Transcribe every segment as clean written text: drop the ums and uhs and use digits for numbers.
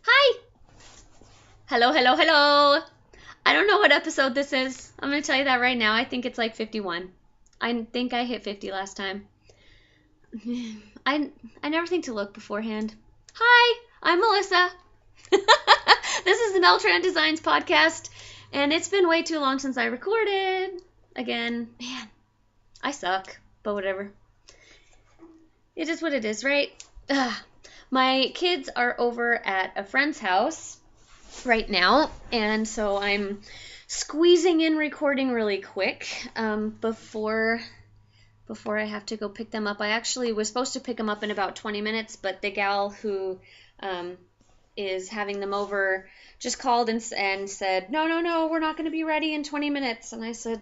Hi! Hello, hello, hello! I don't know what episode this is. I'm gonna tell you that right now. I think it's like 51. I think I hit 50 last time. I, I never think to look beforehand. Hi! I'm Melissa. This is the Mel-Tran Designs podcast, and it's been way too long since I recorded. Again, man, I suck, but whatever. It is what it is, right? Ugh. My kids are over at a friend's house right now, and so I'm squeezing in recording really quick before I have to go pick them up. I actually was supposed to pick them up in about 20 minutes, but the gal who um, is having them over just called and said, no, no, no, we're not going to be ready in 20 minutes. And I said,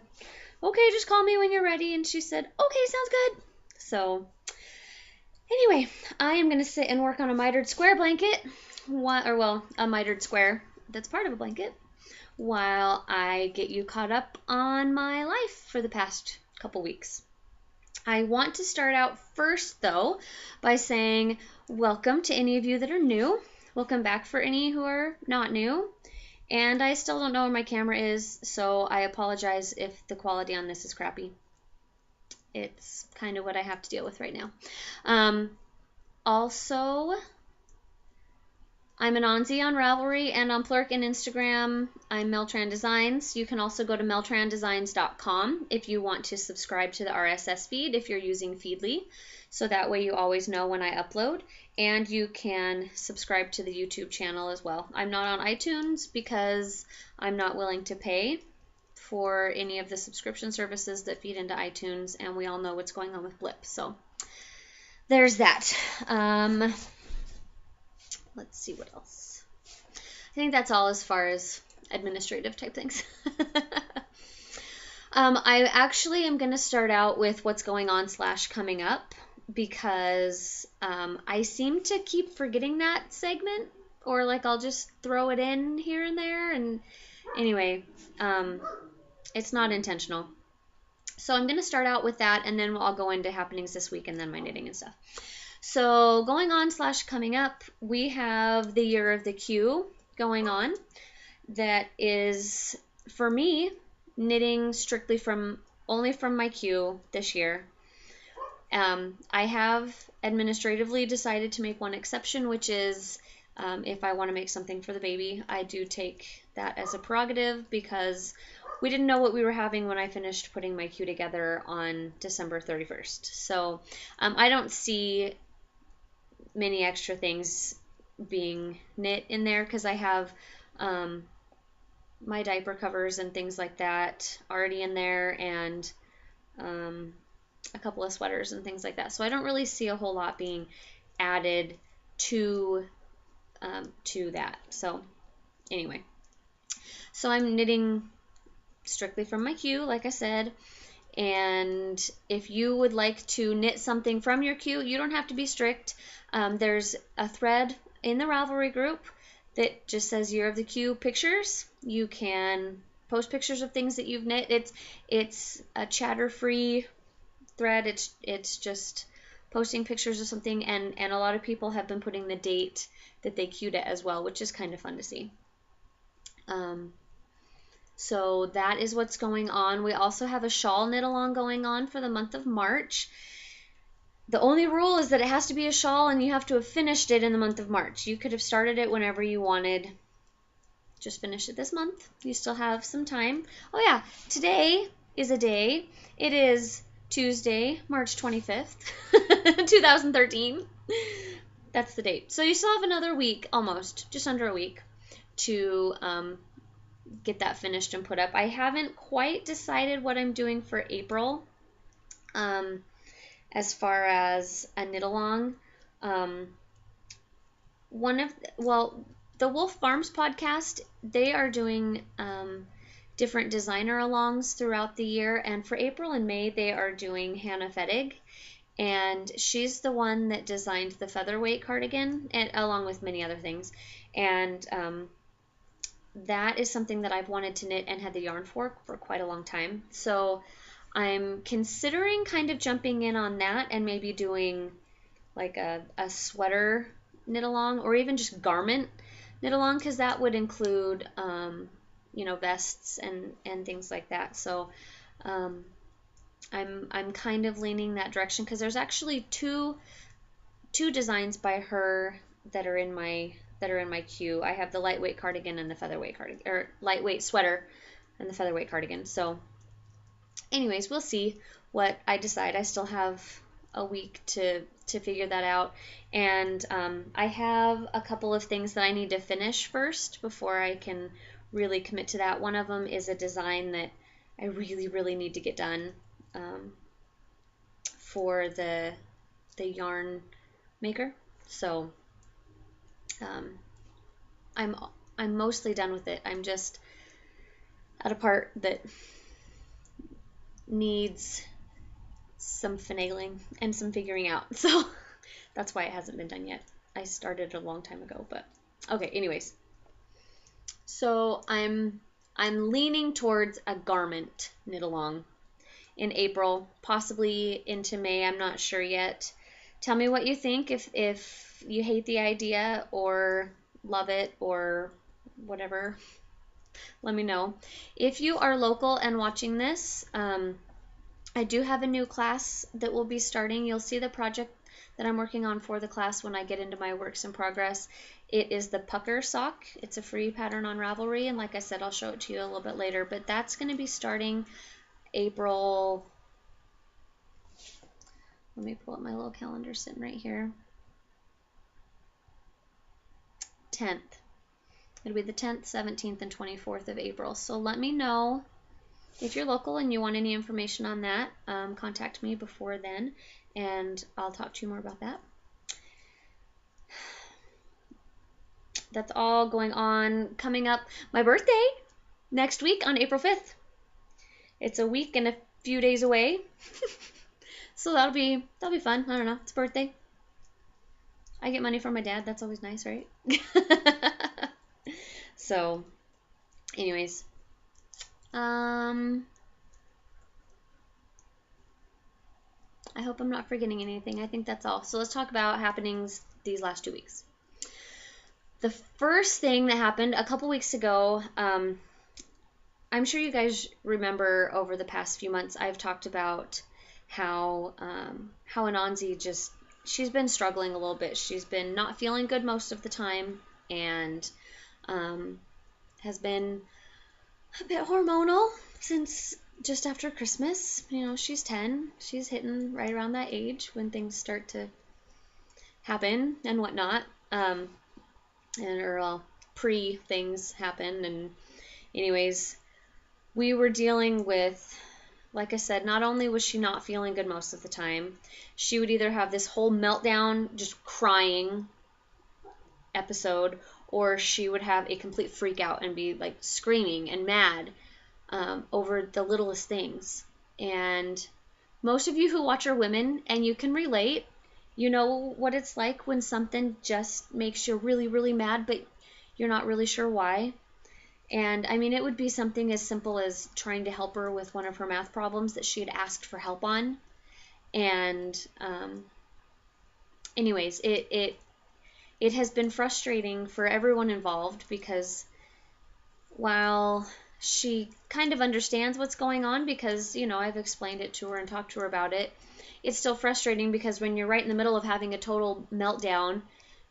okay, just call me when you're ready. And she said, okay, sounds good. So anyway, I am going to sit and work on a mitered square blanket, a mitered square that's part of a blanket, while I get you caught up on my life for the past couple weeks. I want to start out first, though, by saying welcome to any of you that are new. Welcome back for any who are not new. And I still don't know where my camera is, so I apologize if the quality on this is crappy. It's kind of what I have to deal with right now. Also, I'm an Onzi on Ravelry and on Plurk and Instagram. I'm Mel-Tran Designs. You can also go to meltrandesigns.com if you want to subscribe to the RSS feed if you're using Feedly, so that way you always know when I upload. And you can subscribe to the YouTube channel as well. I'm not on iTunes because I'm not willing to pay for any of the subscription services that feed into iTunes, and we all know what's going on with Blip. So there's that. Let's see what else. I think that's all as far as administrative type things. I actually am going to start out with what's going on / coming up because I seem to keep forgetting that segment, or like I'll just throw it in here and there. And anyway, it's not intentional. So I'm going to start out with that, and then I'll go into happenings this week and then my knitting and stuff. So going on / coming up, we have the Year of the Q going on. That is, for me, knitting strictly only from my Q this year. I have administratively decided to make one exception, which is if I want to make something for the baby. I do take that as a prerogative because we didn't know what we were having when I finished putting my Q together on December 31st. So I don't see many extra things being knit in there because I have my diaper covers and things like that already in there, and a couple of sweaters and things like that. So I don't really see a whole lot being added to that. So anyway, so I'm knitting strictly from my Q, like I said. And if you would like to knit something from your Q, you don't have to be strict. There's a thread in the Ravelry group that just says Year of the Q pictures. You can post pictures of things that you've knit. It's a chatter-free thread. It's just posting pictures of something, and a lot of people have been putting the date that they queued it as well, which is kind of fun to see. So that is what's going on. We also have a shawl knit along going on for the month of March. The only rule is that it has to be a shawl and you have to have finished it in the month of March. You could have started it whenever you wanted. Just finish it this month. You still have some time. Oh yeah, today is a day. It is Tuesday, March 25th, 2013. That's the date. So you still have another week, almost, just under a week, to get that finished and put up. I haven't quite decided what I'm doing for April as far as a knit along. The Wolf Farms podcast, they are doing different designer alongs throughout the year, and for April and May they are doing Hannah Fettig, and she's the one that designed the featherweight cardigan, and along with many other things. And that is something that I've wanted to knit and had the yarn for quite a long time. So I'm considering kind of jumping in on that and maybe doing like a sweater knit along, or even just garment knit along, because that would include, you know, vests and things like that. So I'm kind of leaning that direction, because there's actually two designs by her that are in my queue. I have the lightweight cardigan and the featherweight cardigan, or lightweight sweater and the featherweight cardigan. So anyways, we'll see what I decide. I still have a week to figure that out, and I have a couple of things that I need to finish first before I can really commit to that. One of them is a design that I really need to get done for the yarn maker. So I'm mostly done with it. I'm just at a part that needs some finagling and some figuring out. So that's why it hasn't been done yet. I started a long time ago, but okay, anyways. So I'm leaning towards a garment knit along in April, possibly into May. I'm not sure yet. Tell me what you think, if you hate the idea or love it or whatever. Let me know. If you are local and watching this, I do have a new class that will be starting. You'll see the project that I'm working on for the class when I get into my works in progress. It is the pucker sock. It's a free pattern on Ravelry, and like I said, I'll show it to you a little bit later, but that's going to be starting April. Let me pull up my little calendar sitting right here. 10th. It'll be the 10th, 17th, and 24th of April. So let me know if you're local and you want any information on that. Contact me before then, and I'll talk to you more about that. That's all going on. Coming up, my birthday next week on April 5th. It's a week and a few days away. So that'll be fun. I don't know. It's a birthday. I get money from my dad. That's always nice, right? So, anyways. I hope I'm not forgetting anything. I think that's all. So let's talk about happenings these last 2 weeks. The first thing that happened a couple weeks ago, I'm sure you guys remember over the past few months, I've talked about how Anansi she's been struggling a little bit. She's been not feeling good most of the time, and has been a bit hormonal since just after Christmas. You know, she's 10. She's hitting right around that age when things start to happen and whatnot. Pre things happen. And anyways, we were dealing with, like I said, not only was she not feeling good most of the time, she would either have this whole meltdown, just crying episode, or she would have a complete freak out and be like screaming and mad over the littlest things. And most of you who watch are women, and you can relate. You know what it's like when something just makes you really mad, but you're not really sure why. And I mean, it would be something as simple as trying to help her with one of her math problems that she had asked for help on. And anyways, it has been frustrating for everyone involved, because while she kind of understands what's going on, because, you know, I've explained it to her and talked to her about it, it's still frustrating because when you're right in the middle of having a total meltdown,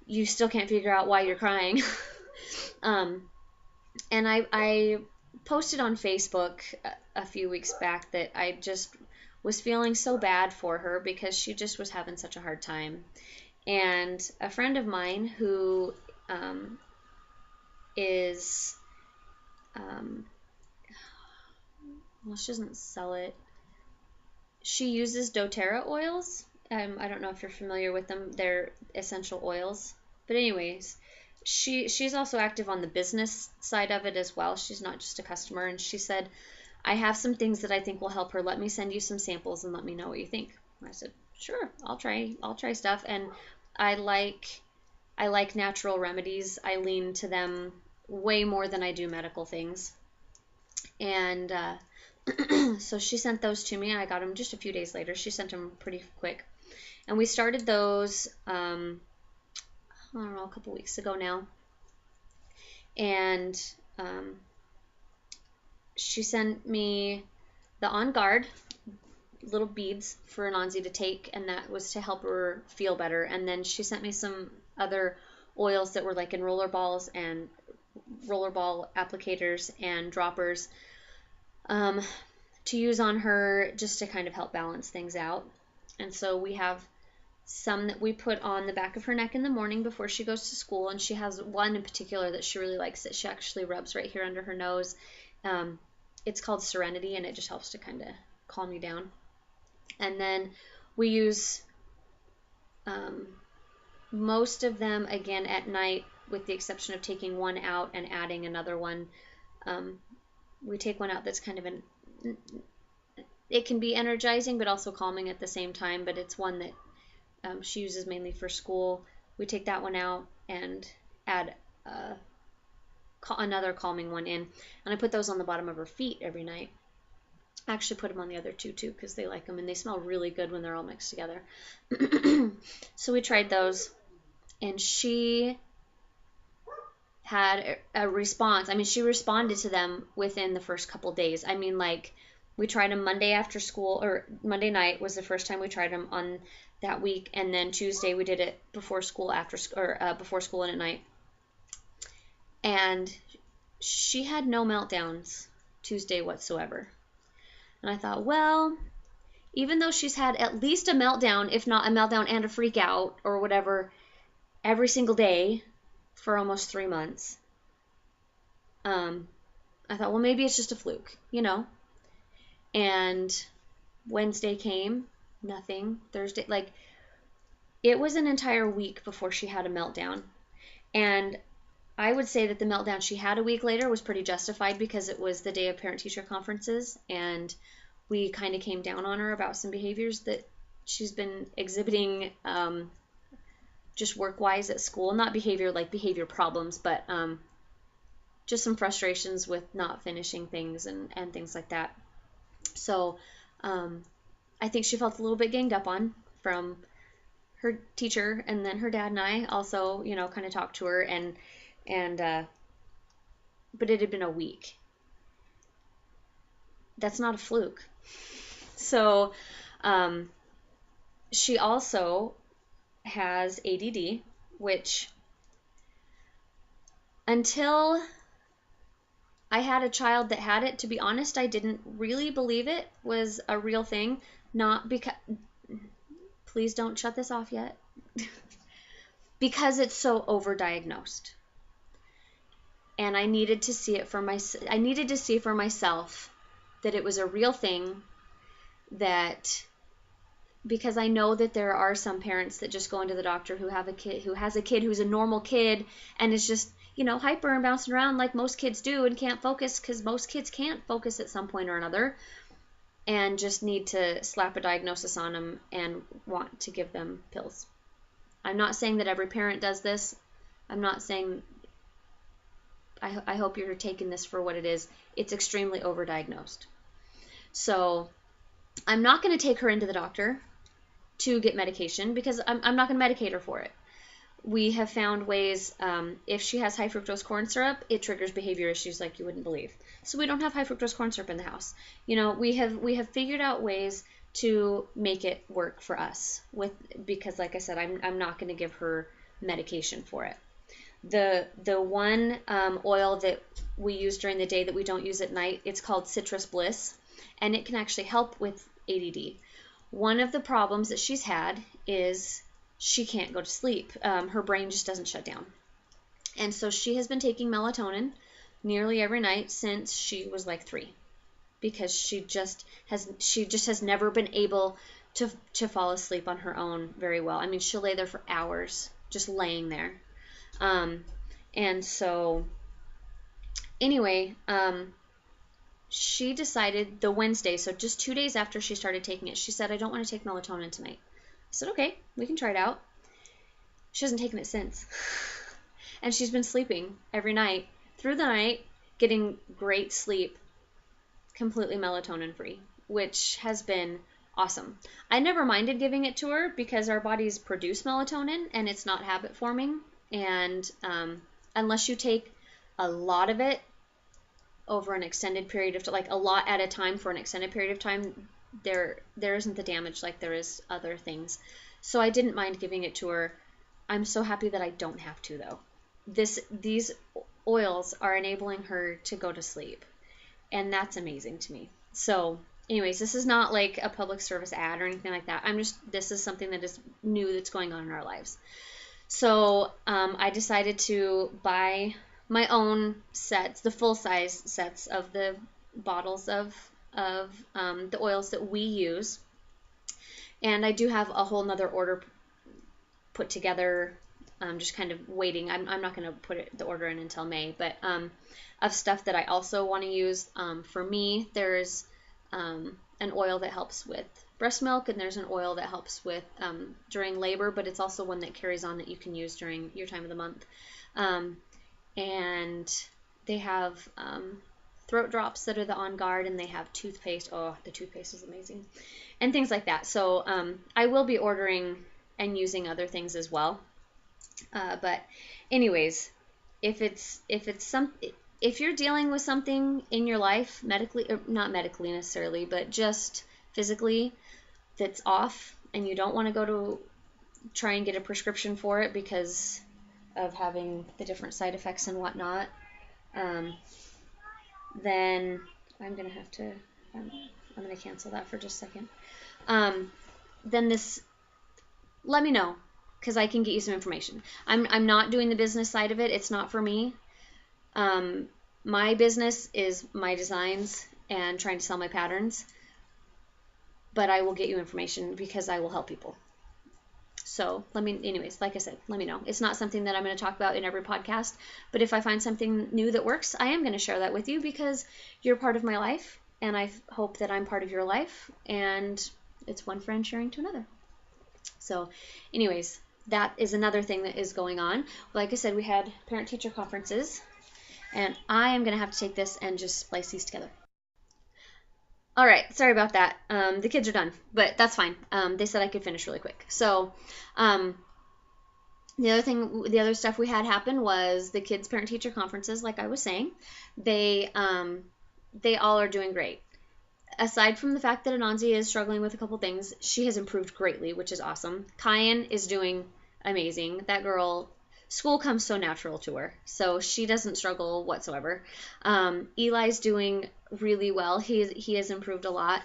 you still can't figure out why you're crying. And I posted on Facebook a few weeks back that I just was feeling so bad for her because she just was having such a hard time. And a friend of mine who is, well, she doesn't sell it. She uses doTERRA oils. I don't know if you're familiar with them. They're essential oils. But anyways, she's also active on the business side of it as well. She's not just a customer. And she said, I have some things that I think will help her. Let me send you some samples and let me know what you think. I said, sure, I'll try stuff. And I like natural remedies. I lean to them way more than I do medical things. And so she sent those to me, and I got them just a few days later. She sent them pretty quick. And we started those, I don't know, a couple weeks ago now. And she sent me the On Guard little beads for Anansi to take, and that was to help her feel better. And then she sent me some other oils that were like in roller balls and rollerball applicators and droppers to use on her just to kind of help balance things out. And so we have some that we put on the back of her neck in the morning before she goes to school, and she has one in particular that she really likes that she actually rubs right here under her nose. It's called Serenity, and it just helps to kind of calm you down. And then we use most of them again at night, with the exception of taking one out and adding another one. We take one out that's kind of it can be energizing but also calming at the same time, but it's one that she uses mainly for school. We take that one out and add another calming one in, and I put those on the bottom of her feet every night. I actually put them on the other two too because they like them, and they smell really good when they're all mixed together. So we tried those, and she had a response. I mean, she responded to them within the first couple days. I mean, like, we tried them Monday after school, or Monday night was the first time we tried them on that week, and then Tuesday we did it before school, before school and at night. And she had no meltdowns Tuesday whatsoever. And I thought, well, even though she's had at least a meltdown, if not a meltdown and a freak out or whatever, every single day for almost 3 months, I thought, well, maybe it's just a fluke, you know? And Wednesday came, nothing. Thursday, like, it was an entire week before she had a meltdown. And I would say that the meltdown she had a week later was pretty justified because it was the day of parent-teacher conferences, and we kind of came down on her about some behaviors that she's been exhibiting just work-wise at school. Not behavior like behavior problems, but just some frustrations with not finishing things and things like that. So I think she felt a little bit ganged up on from her teacher, and then her dad and I also, you know, kind of talked to her, but it had been a week. That's not a fluke. So she also has ADD, which until I had a child that had it, to be honest, I didn't really believe it was a real thing. Not because, please don't shut this off yet, because it's so overdiagnosed. And I needed to see it for I needed to see for myself that it was a real thing, that because I know that there are some parents that just go into the doctor who have a kid who has a kid who's a normal kid and is just, you know, hyper and bouncing around like most kids do and can't focus, because most kids can't focus at some point or another, and just need to slap a diagnosis on them and want to give them pills. I'm not saying that every parent does this. I'm not saying, I hope you're taking this for what it is. It's extremely overdiagnosed. So I'm not going to take her into the doctor to get medication because I'm not going to medicate her for it. We have found ways, if she has high fructose corn syrup, it triggers behavior issues like you wouldn't believe. So we don't have high fructose corn syrup in the house. You know, we have figured out ways to make it work for us because like I said, I'm not going to give her medication for it. The one oil that we use during the day that we don't use at night, it's called Citrus Bliss, and it can actually help with ADD. One of the problems that she's had is she can't go to sleep. Her brain just doesn't shut down. And so she has been taking melatonin nearly every night since she was like 3, because she just has never been able to fall asleep on her own very well. I mean, she'll lay there for hours just laying there. And so anyway, she decided the Wednesday, so just 2 days after she started taking it, she said, I don't want to take melatonin tonight. I said, okay, we can try it out. She hasn't taken it since. And she's been sleeping every night, through the night, getting great sleep, completely melatonin free, which has been awesome. I never minded giving it to her because our bodies produce melatonin and it's not habit forming. And unless you take a lot of it over an extended period of like a lot at a time for an extended period of time, there isn't the damage like there is other things. So I didn't mind giving it to her. I'm so happy that I don't have to though. These oils are enabling her to go to sleep, and that's amazing to me. So anyways, this is not like a public service ad or anything like that. This is something that is new that's going on in our lives. So I decided to buy my own sets, the full size sets of the bottles of the oils that we use. And I do have a whole nother order put together. I'm just kind of waiting. I'm not going to put the order in until May, but of stuff that I also want to use. For me, there's an oil that helps with breast milk, and there's an oil that helps with during labor, but it's also one that carries on that you can use during your time of the month. And they have throat drops that are the On Guard, and they have toothpaste. Oh, the toothpaste is amazing, and things like that. So I will be ordering and using other things as well. But anyways, if you're dealing with something in your life medically, or not medically necessarily, but just physically that's off, and you don't want to go to try and get a prescription for it because of having the different side effects and whatnot, then I'm gonna have to I'm gonna cancel that for just a second. Then let me know, because I can get you some information. I'm not doing the business side of it. It's not for me. My business is my designs and trying to sell my patterns, but I will get you information because I will help people. So anyways, like I said, let me know. It's not something that I'm going to talk about in every podcast, but if I find something new that works, I am going to share that with you because you're part of my life, and I hope that I'm part of your life, and it's one friend sharing to another. So anyways, that is another thing that is going on. Like I said, we had parent-teacher conferences, and I am going to have to take this and just splice these together. All right, sorry about that. The kids are done, but that's fine. They said I could finish really quick. So the other stuff we had happen was the kids' parent-teacher conferences, like I was saying. They all are doing great. Aside from the fact that Anansi is struggling with a couple things, she has improved greatly, which is awesome. Kyan is doing amazing. That girl, school comes so natural to her, so she doesn't struggle whatsoever. Eli's doing really well. He has improved a lot.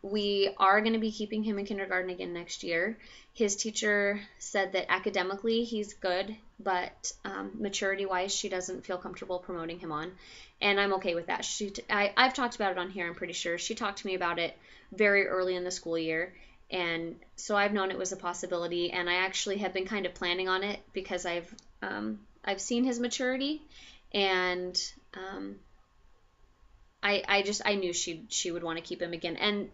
We are going to be keeping him in kindergarten again next year. His teacher said that academically he's good, but maturity-wise she doesn't feel comfortable promoting him on, and I'm okay with that. I've talked about it on here, I'm pretty sure. She talked to me about it very early in the school year, and so I've known it was a possibility, and I actually have been kind of planning on it because I've seen his maturity, and I knew she would want to keep him again, and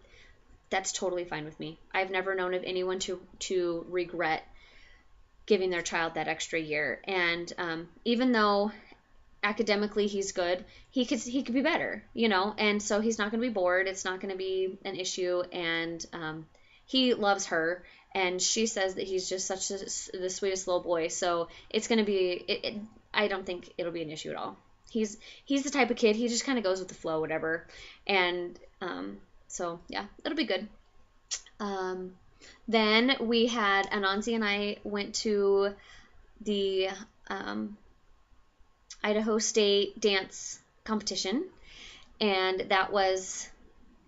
that's totally fine with me. I've never known of anyone to regret giving their child that extra year, and even though academically he's good, he could be better, and so he's not going to be bored. It's not going to be an issue, and he loves her, and she says that he's just the sweetest little boy. So it's going to be. I don't think it'll be an issue at all. He's the type of kid, he just kind of goes with the flow, whatever, and so yeah, it'll be good. Then we had Anansi and I went to the Idaho State dance competition, and that was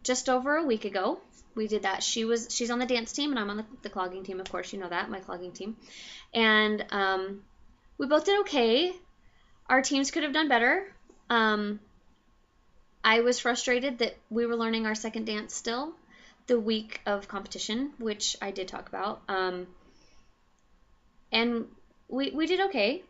just over a week ago. We did that. She's on the dance team, and I'm on the clogging team, of course, you know that, my clogging team. And we both did okay. Our teams could have done better. I was frustrated that we were learning our second dance still the week of competition, which I did talk about. And we did okay.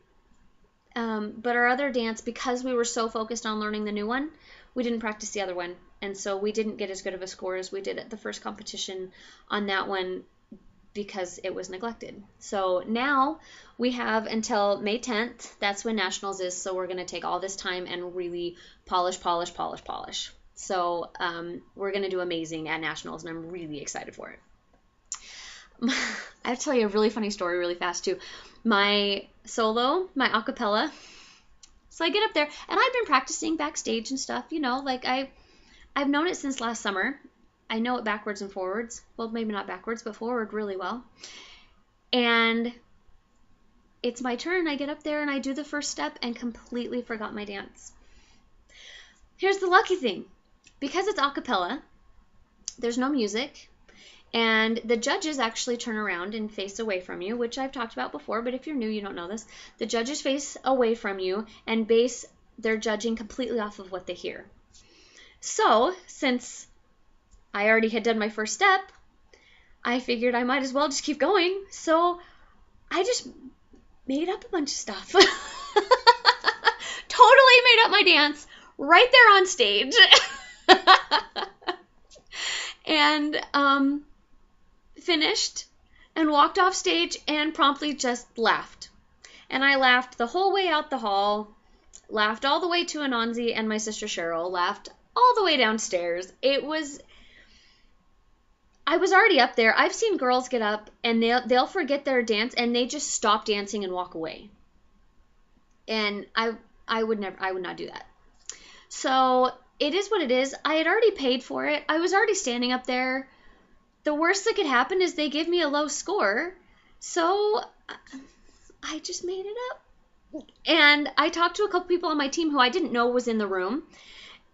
But our other dance, because we were so focused on learning the new one, we didn't practice the other one. And so we didn't get as good of a score as we did at the first competition on that one because it was neglected. So now we have until May 10th. That's when Nationals is. So we're going to take all this time and really polish. So we're going to do amazing at Nationals, and I'm really excited for it. I have to tell you a really funny story really fast, too. My solo, my a cappella, So I get up there, and I've been practicing backstage and stuff, you know, like I've known it since last summer. I know it backwards and forwards. Well, maybe not backwards, but forward really well. And it's my turn. I get up there and I do the first step and completely forgot my dance. Here's the lucky thing. Because it's a cappella, there's no music, and the judges actually turn around and face away from you, which I've talked about before, but if you're new, you don't know this. The judges face away from you and base their judging completely off of what they hear. So, since I already had done my first step, I figured I might as well just keep going. So I just made up a bunch of stuff. Totally made up my dance right there on stage. And finished and walked off stage and promptly just laughed. And I laughed the whole way out the hall, laughed all the way to Anansi and my sister Cheryl, laughed all the way downstairs. I was already up there. I've seen girls get up and they'll forget their dance and they just stop dancing and walk away. And I would not do that. So it is what it is. I had already paid for it. I was already standing up there. The worst that could happen is they give me a low score. So I just made it up. And I talked to a couple people on my team who I didn't know was in the room.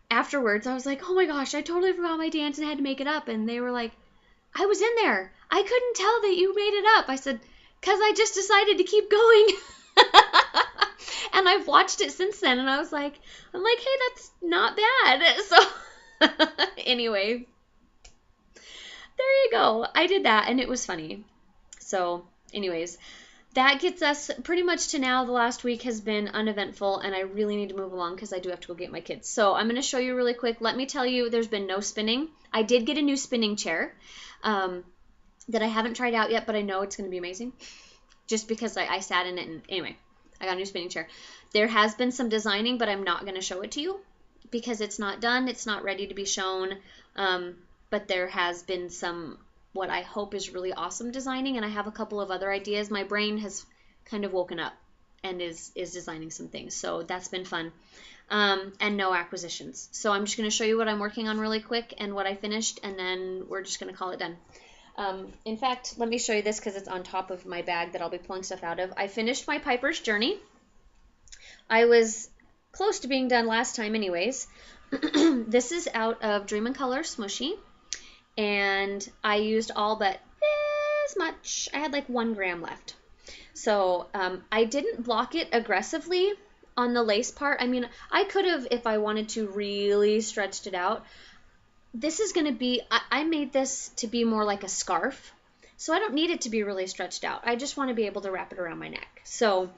Afterwards, I was like, oh my gosh, I totally forgot my dance and had to make it up. And they were like, I was in there. I couldn't tell that you made it up. I said, because I just decided to keep going. And I've watched it since then. And I'm like, hey, that's not bad. So anyway, there you go. I did that and it was funny. So anyways, that gets us pretty much to now. The last week has been uneventful and I really need to move along because I do have to go get my kids. So I'm going to show you really quick. Let me tell you, there's been no spinning. I did get a new spinning chair that I haven't tried out yet, but I know it's going to be amazing just because I sat in it. And anyway, I got a new spinning chair. There has been some designing, but I'm not going to show it to you because it's not done. It's not ready to be shown. But there has been some, what I hope is really awesome designing, and I have a couple of other ideas. My brain has kind of woken up and is designing some things, so that's been fun. And no acquisitions. So I'm just going to show you what I'm working on really quick and what I finished, and then we're just going to call it done. In fact, let me show you this because it's on top of my bag that I'll be pulling stuff out of. I finished my Piper's Journey. I was close to being done last time anyways. This is out of Dream in Color Smushy. And I used all but this much. I had like 1 gram left. So I didn't block it aggressively on the lace part. I mean, I could have, if I wanted to, really stretched it out. This is going to be, I made this to be more like a scarf. So I don't need it to be really stretched out. I just want to be able to wrap it around my neck. So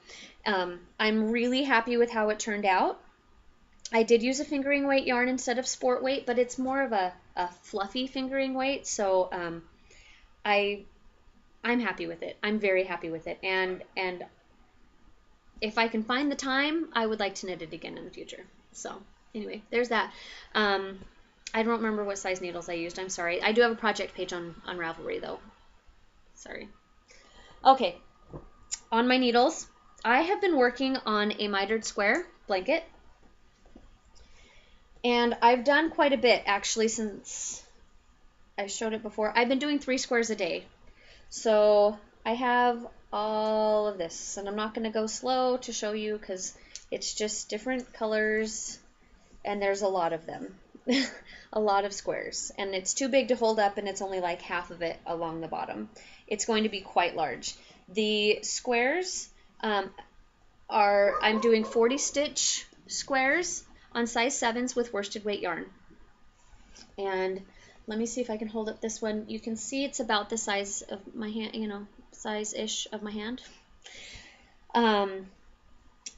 I'm really happy with how it turned out. I did use a fingering weight yarn instead of sport weight, but it's more of a fluffy fingering weight, so I'm happy with it. I'm very happy with it, and if I can find the time, I would like to knit it again in the future. So anyway, there's that. I don't remember what size needles I used. I'm sorry. I do have a project page on Ravelry though. Sorry. Okay, on my needles, I have been working on a mitered square blanket. And I've done quite a bit, actually, since I showed it before. I've been doing 3 squares a day. So I have all of this. And I'm not going to go slow to show you because it's just different colors. And there's a lot of them. A lot of squares. And it's too big to hold up, and it's only like half of it along the bottom. It's going to be quite large. The squares I'm doing 40 stitch squares on size 7s with worsted weight yarn. And let me see if I can hold up this one. You can see it's about the size of my hand, you know, size-ish of my hand. The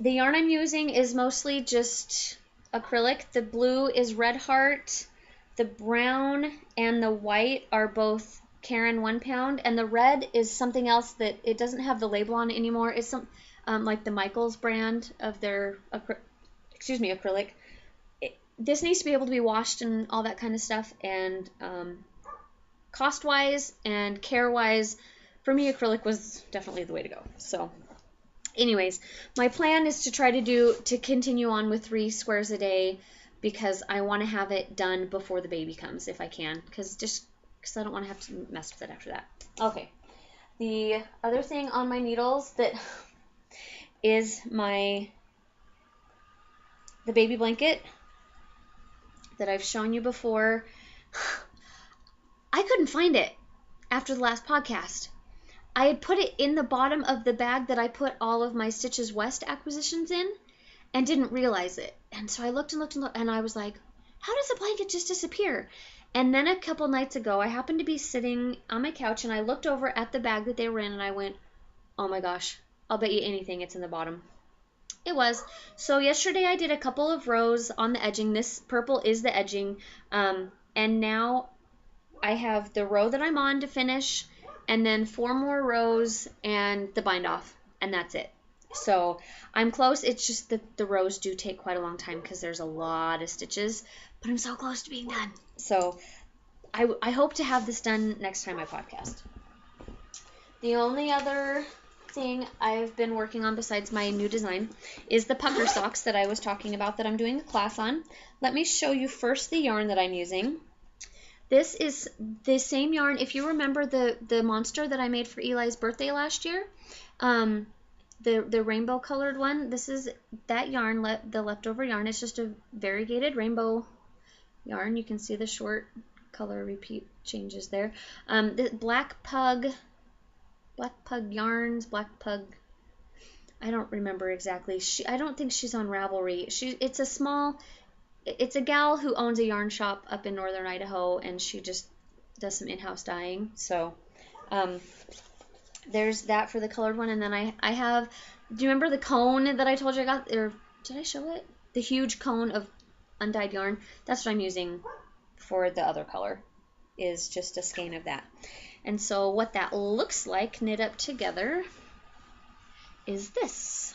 yarn I'm using is mostly just acrylic. The blue is Red Heart. The brown and the white are both Caron 1 pound. And the red is something else that it doesn't have the label on it anymore. It's some like the Michaels brand of their acrylic. This needs to be able to be washed and all that kind of stuff, and cost-wise and care-wise, for me, acrylic was definitely the way to go. So Anyways, my plan is to try to continue on with 3 squares a day because I want to have it done before the baby comes if I can, because I don't want to have to mess with it after that. Okay. The other thing on my needles that is the baby blanket that I've shown you before. I couldn't find it after the last podcast. I had put it in the bottom of the bag that I put all of my Stitches West acquisitions in and didn't realize it. And so I looked and looked and looked, and I was like, how does the blanket just disappear? And then a couple nights ago, I happened to be sitting on my couch, and I looked over at the bag that they were in, and I went, oh my gosh, I'll bet you anything it's in the bottom. It was. So yesterday I did a couple of rows on the edging. This purple is the edging. And now I have the row that I'm on to finish, and then 4 more rows and the bind off, and that's it. So I'm close. It's just that the rows do take quite a long time because there's a lot of stitches, but I'm so close to being done. So I hope to have this done next time I podcast. The only other thing I've been working on besides my new design is the pucker socks that I was talking about that I'm doing a class on. Let me show you first the yarn that I'm using. This is the same yarn. If you remember the monster that I made for Eli's birthday last year, the rainbow colored one, this is that yarn, the leftover yarn. It's just a variegated rainbow yarn. You can see the short color repeat changes there. The Black Pug yarns, Black Pug, I don't remember exactly. I don't think she's on Ravelry. It's a gal who owns a yarn shop up in northern Idaho, and she just does some in-house dyeing. So there's that for the colored one. And then I have, do you remember the cone that I told you I got? Or did I show it? The huge cone of undyed yarn. That's what I'm using for the other color, is just a skein of that. And so what that looks like knit up together is this.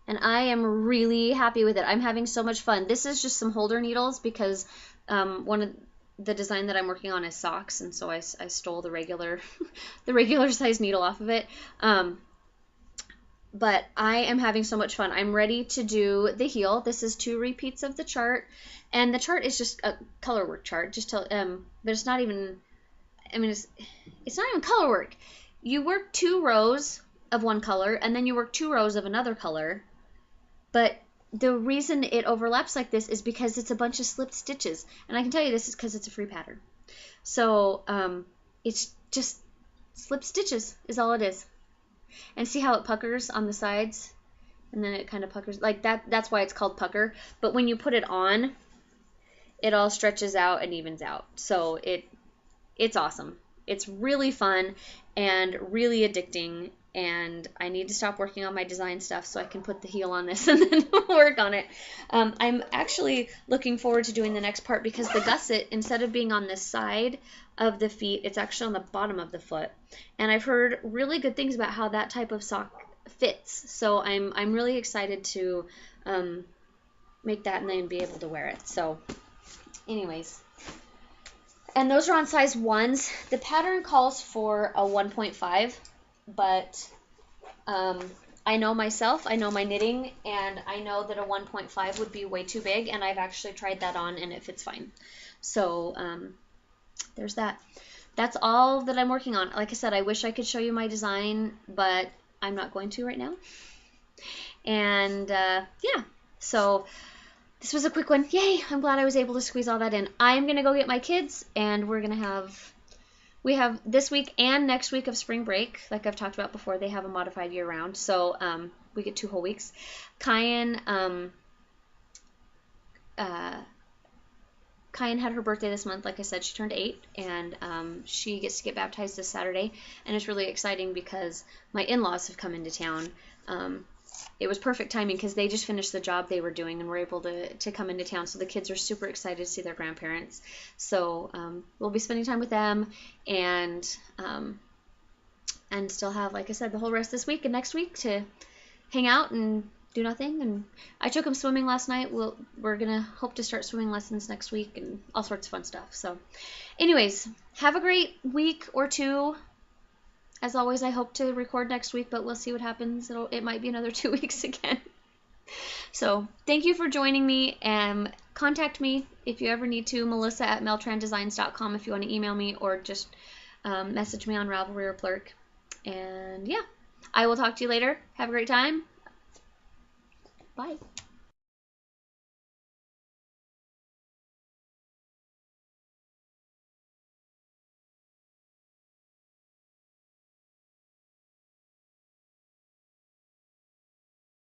And I am really happy with it. I'm having so much fun. This is just some holder needles because one of the design that I'm working on is socks, and so I stole the regular size needle off of it. But I am having so much fun. I'm ready to do the heel. This is 2 repeats of the chart, and the chart is just a color work chart. But it's not even. I mean, it's not even color work. You work 2 rows of one color, and then you work 2 rows of another color. But the reason it overlaps like this is because it's a bunch of slipped stitches. And I can tell you this is because it's a free pattern. So it's just slipped stitches is all it is. And see how it puckers on the sides? And then it kind of puckers like that. That's why it's called pucker. But when you put it on, it all stretches out and evens out. So it's awesome. It's really fun and really addicting. And I need to stop working on my design stuff so I can put the heel on this and then work on it. I'm actually looking forward to doing the next part because the gusset, instead of being on this side of the feet, it's actually on the bottom of the foot. And I've heard really good things about how that type of sock fits. So I'm really excited to make that and then be able to wear it. So anyways. And those are on size 1s. The pattern calls for a 1.5. But I know myself, I know my knitting, and I know that a 1.5 would be way too big, and I've actually tried that on, and it fits fine. So there's that. That's all that I'm working on. Like I said, I wish I could show you my design, but I'm not going to right now. And yeah, so this was a quick one. Yay, I'm glad I was able to squeeze all that in. I'm going to go get my kids, and we're going to have... We have this week and next week of spring break. Like I've talked about before, they have a modified year-round. So we get 2 whole weeks. Kyan had her birthday this month. Like I said, she turned 8. And she gets to get baptized this Saturday. And it's really exciting because my in-laws have come into town. It was perfect timing because they just finished the job they were doing and were able to come into town. So the kids are super excited to see their grandparents. So we'll be spending time with them and still have, like I said, the whole rest of this week and next week to hang out and do nothing. And I took them swimming last night. We're going to hope to start swimming lessons next week and all sorts of fun stuff. So anyways, have a great week or 2. As always, I hope to record next week, but we'll see what happens. It might be another 2 weeks again. So thank you for joining me, and contact me if you ever need to, melissa@meltrandesigns.com if you want to email me, or just message me on Ravelry or Plurk. And yeah, I will talk to you later. Have a great time. Bye.